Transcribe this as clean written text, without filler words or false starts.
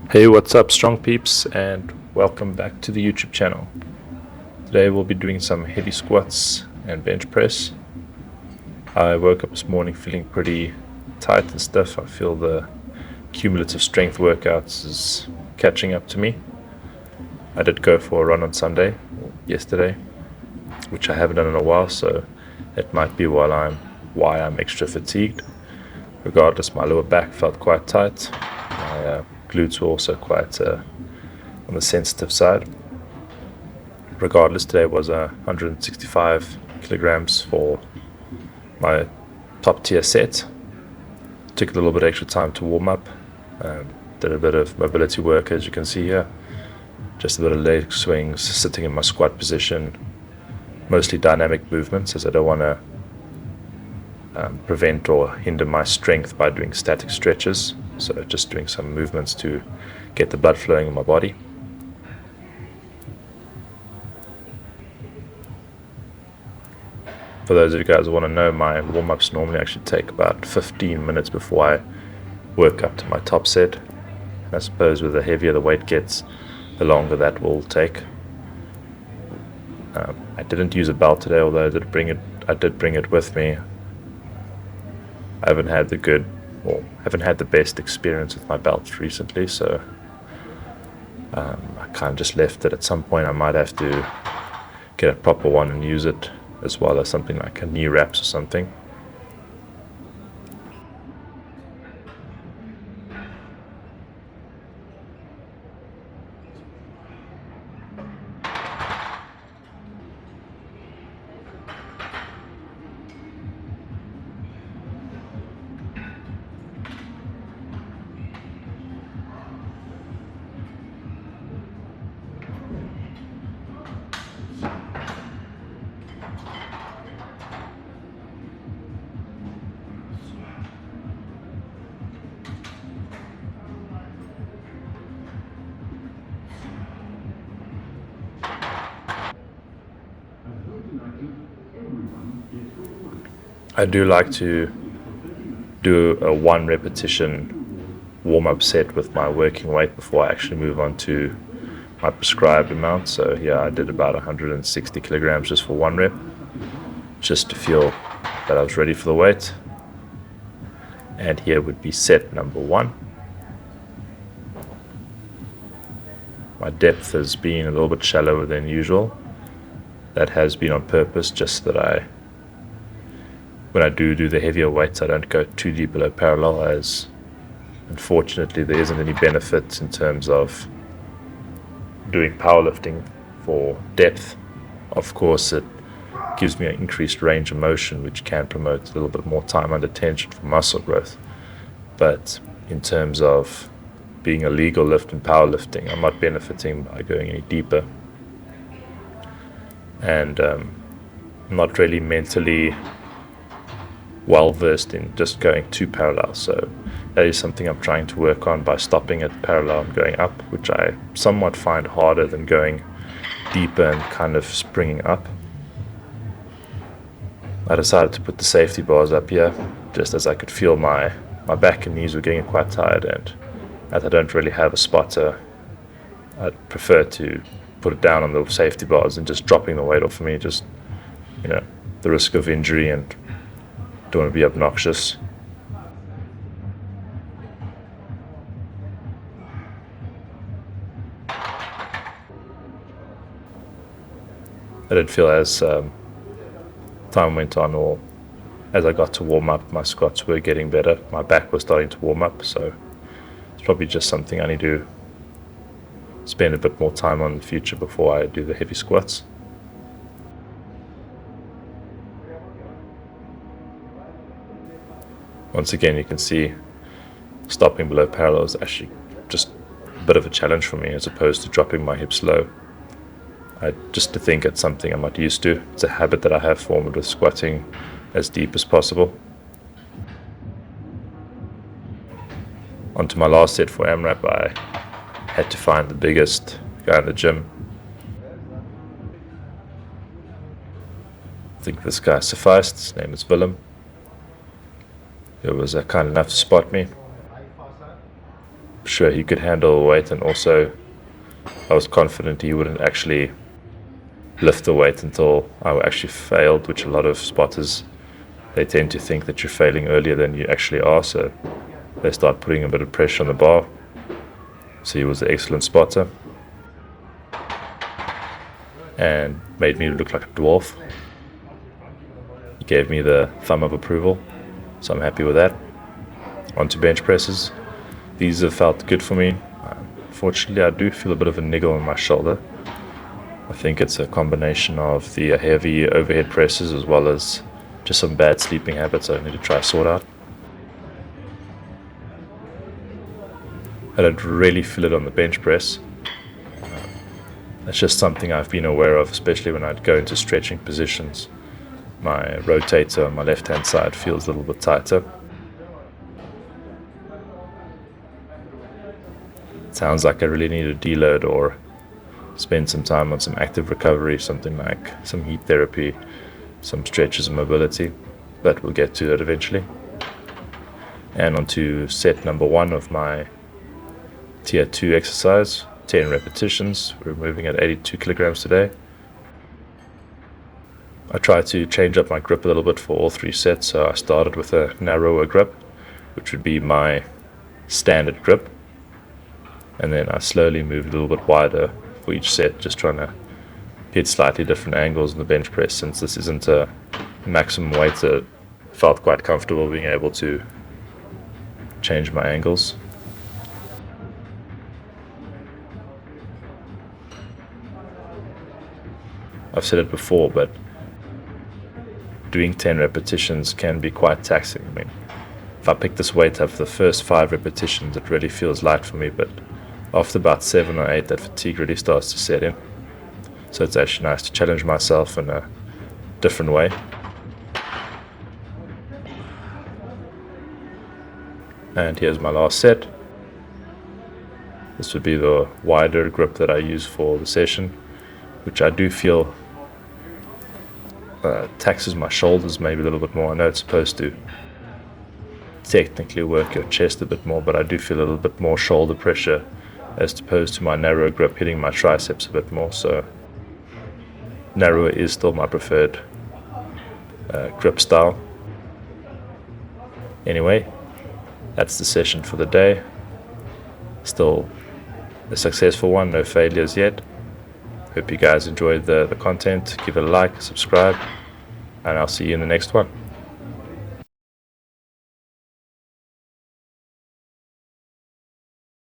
Hey, what's up, strong peeps, and welcome back to the YouTube channel. Today we'll be doing some heavy squats and bench press. I woke up this morning feeling pretty tight and stiff. I feel the cumulative strength workouts is catching up to me. I did go for a run on Sunday, or yesterday, which I haven't done in a while, so it might be why I'm extra fatigued. Regardless, my lower back felt quite tight. My glutes were also quite on the sensitive side. Regardless, today was 165 kilograms for my top tier set. Took a little bit extra time to warm up. Did a bit of mobility work, as you can see here. Just a bit of leg swings, sitting in my squat position. Mostly dynamic movements, as I don't want to prevent or hinder my strength by doing static stretches. So just doing some movements to get the blood flowing in my body. For those of you guys who want to know, my warm-ups normally actually take about 15 minutes before I work up to my top set. And I suppose with the heavier the weight gets, the longer that will take. I didn't use a belt today, although I did bring it with me. I haven't had the best experience with my belts recently, so I kind of just left it. At some point I might have to get a proper one and use it, as well as something like a knee wraps or something. I do like to do a 1 repetition warm-up set with my working weight before I actually move on to my prescribed amount. So here I did about 160 kilograms just for 1 rep, just to feel that I was ready for the weight. And here would be set number 1. My depth has been a little bit shallower than usual. That has been on purpose, just so that when I do the heavier weights, I don't go too deep below parallel, as unfortunately there isn't any benefit in terms of doing powerlifting for depth. Of course, it gives me an increased range of motion, which can promote a little bit more time under tension for muscle growth. But in terms of being a legal lift in powerlifting, I'm not benefiting by going any deeper. And I'm not really mentally well versed in just going too parallel, so that is something I'm trying to work on by stopping at parallel and going up, which I somewhat find harder than going deeper and kind of springing up. I decided to put the safety bars up here just as I could feel my back and knees were getting quite tired, and as I don't really have a spotter, I'd prefer to put it down on the safety bars and just dropping the weight off of me, just the risk of injury, and don't want to be obnoxious. I did feel as time went on, or as I got to warm up, my squats were getting better. My back was starting to warm up, so it's probably just something I need to spend a bit more time on in the future before I do the heavy squats. Once again, you can see stopping below parallel is actually just a bit of a challenge for me, as opposed to dropping my hips low. Just to think it's something I'm not used to. It's a habit that I have formed with squatting as deep as possible. Onto my last set for AMRAP, I had to find the biggest guy in the gym. I think this guy sufficed. His name is Willem. He was kind enough to spot me. sure he could handle the weight, and also I was confident he wouldn't actually lift the weight until I actually failed, which a lot of spotters, they tend to think that you're failing earlier than you actually are, so they start putting a bit of pressure on the bar. So he was an excellent spotter and made me look like a dwarf. He gave me the thumb of approval, so I'm happy with that. On to bench presses. These have felt good for me. Fortunately, I do feel a bit of a niggle on my shoulder. I think it's a combination of the heavy overhead presses as well as just some bad sleeping habits I need to try to sort out. I don't really feel it on the bench press. That's just something I've been aware of, especially when I'd go into stretching positions. My rotator on my left hand side feels a little bit tighter. Sounds like I really need to deload or spend some time on some active recovery, something like some heat therapy, some stretches and mobility, but we'll get to that eventually. And on to set number 1 of my tier 2 exercise, 10 repetitions. We're moving at 82 kilograms today. I tried to change up my grip a little bit for all 3 sets, so I started with a narrower grip, which would be my standard grip. And then I slowly moved a little bit wider for each set, just trying to hit slightly different angles in the bench press. Since this isn't a maximum weight, I felt quite comfortable being able to change my angles. I've said it before, but doing 10 repetitions can be quite taxing. I mean, if I pick this weight up for the first 5 repetitions, it really feels light for me, but after about 7 or 8, that fatigue really starts to set in. So it's actually nice to challenge myself in a different way. And here's my last set. This would be the wider grip that I use for the session, which I do feel taxes my shoulders maybe a little bit more. I know it's supposed to technically work your chest a bit more, but I do feel a little bit more shoulder pressure as opposed to my narrow grip hitting my triceps a bit more. So narrower is still my preferred grip style. Anyway, that's the session for the day. Still a successful one, no failures yet. Hope you guys enjoyed the content. Give it a like, subscribe, and I'll see you in the next one.